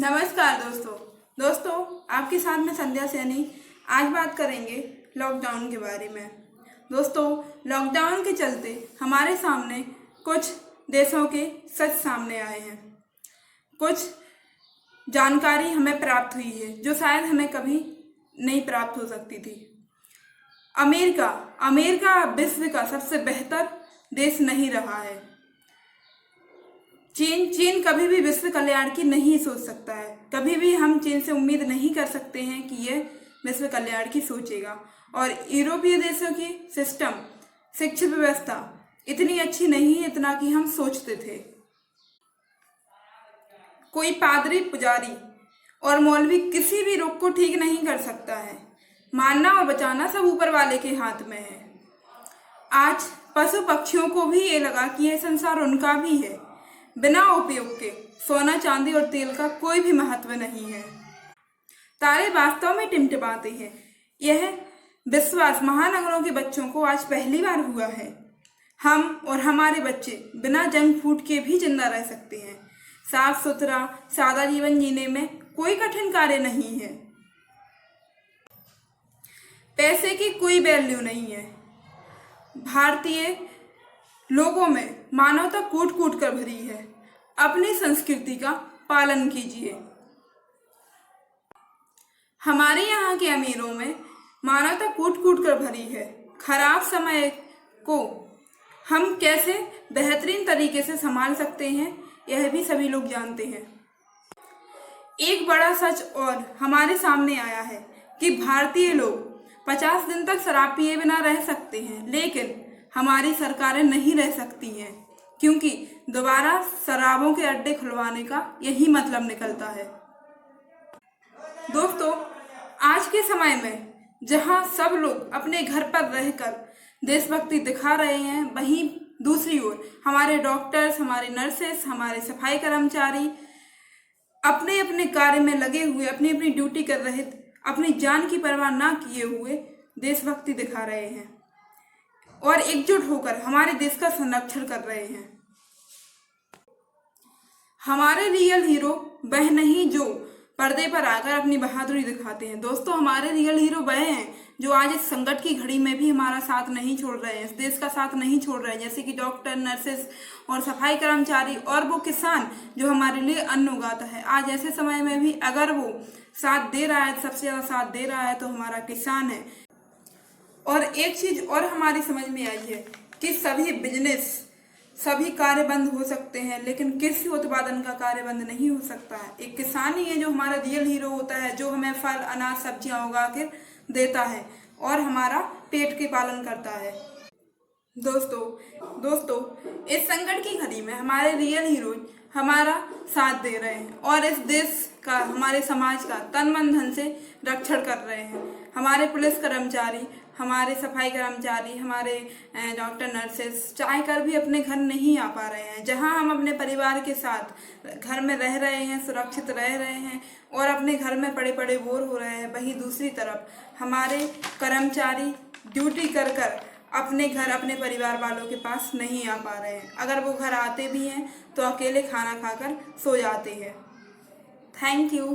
नमस्कार दोस्तों आपके साथ में संध्या सैनी। आज बात करेंगे लॉकडाउन के बारे में। दोस्तों, लॉकडाउन के चलते हमारे सामने कुछ देशों के सच सामने आए हैं। कुछ जानकारी हमें प्राप्त हुई है जो शायद हमें कभी नहीं प्राप्त हो सकती थी। अमेरिका विश्व का सबसे बेहतर देश नहीं रहा है। चीन कभी भी विश्व कल्याण की नहीं सोच सकता है। कभी भी हम चीन से उम्मीद नहीं कर सकते हैं कि यह विश्व कल्याण की सोचेगा। और यूरोपीय देशों की सिस्टम, शिक्षा व्यवस्था इतनी अच्छी नहीं है इतना कि हम सोचते थे। कोई पादरी, पुजारी और मौलवी किसी भी रोग को ठीक नहीं कर सकता है। मारना और बचाना सब ऊपर वाले के हाथ में है। आज पशु पक्षियों को भी ये लगा कि यह संसार उनका भी है। बिना उपयोग के सोना, चांदी और तेल का कोई भी महत्व नहीं है। तारे वास्तव में टिमटिमाते हैं। यह विश्वास महानगरों के बच्चों को आज पहली बार हुआ है। हम और हमारे बच्चे बिना जंक फूड के भी जिंदा रह सकते हैं। साफ सुथरा सादा जीवन जीने में कोई कठिन कार्य नहीं है। पैसे की कोई वैल्यू नहीं है। भारतीय लोगों में मानवता कूट कूट कर भरी है। अपनी संस्कृति का पालन कीजिए। हमारे यहाँ के अमीरों में मानवता कूट कूट कर भरी है। खराब समय को हम कैसे बेहतरीन तरीके से संभाल सकते हैं यह भी सभी लोग जानते हैं। एक बड़ा सच और हमारे सामने आया है कि भारतीय लोग 50 दिन तक शराब पिए बिना रह सकते हैं, लेकिन हमारी सरकारें नहीं रह सकती हैं, क्योंकि दोबारा शराबों के अड्डे खुलवाने का यही मतलब निकलता है। दोस्तों, आज के समय में जहां सब लोग अपने घर पर रहकर देशभक्ति दिखा रहे हैं, वहीं दूसरी ओर हमारे डॉक्टर्स, हमारे नर्सेस, हमारे सफाई कर्मचारी अपने अपने कार्य में लगे हुए, अपनी अपनी ड्यूटी कर रहे, अपनी जान की परवाह ना किए हुए देशभक्ति दिखा रहे हैं और एकजुट होकर हमारे देश का संरक्षण कर रहे हैं। हमारे रियल हीरो वह नहीं जो पर्दे पर आकर अपनी बहादुरी दिखाते हैं। दोस्तों, हमारे रियल हीरो वह हैं जो आज इस संकट की घड़ी में भी हमारा साथ नहीं छोड़ रहे हैं, इस देश का साथ नहीं छोड़ रहे हैं, जैसे कि डॉक्टर, नर्सेस और सफाई कर्मचारी और वो किसान जो हमारे लिए अन्न उगाता है। आज ऐसे समय में भी अगर वो साथ दे रहा है, सबसे ज्यादा साथ दे रहा है तो हमारा किसान है। और एक चीज और हमारी समझ में आई है कि सभी बिजनेस, सभी कार्य बंद हो सकते हैं, लेकिन कृषि उत्पादन का कार्य बंद नहीं हो सकता है। एक किसान ही है जो हमारा रियल हीरो होता है, जो हमें फल, अनाज, सब्जियां उगा कर देता है और हमारा पेट के पालन करता है। दोस्तों इस संकट की घड़ी में हमारे रियल हीरो हमारा साथ दे रहे हैं और इस देश का, हमारे समाज का तन मन धन से रक्षण कर रहे हैं। हमारे पुलिस कर्मचारी, हमारे सफाई कर्मचारी, हमारे डॉक्टर, नर्सेस चाह कर भी अपने घर नहीं आ पा रहे हैं। जहां हम अपने परिवार के साथ घर में रह रहे हैं, सुरक्षित रह रहे हैं और अपने घर में पड़े पड़े बोर हो रहे हैं, वहीं दूसरी तरफ हमारे कर्मचारी ड्यूटी कर कर अपने घर, अपने परिवार वालों के पास नहीं आ पा रहे हैं। अगर वो घर आते भी हैं तो अकेले खाना खाकर सो जाते हैं। Thank you.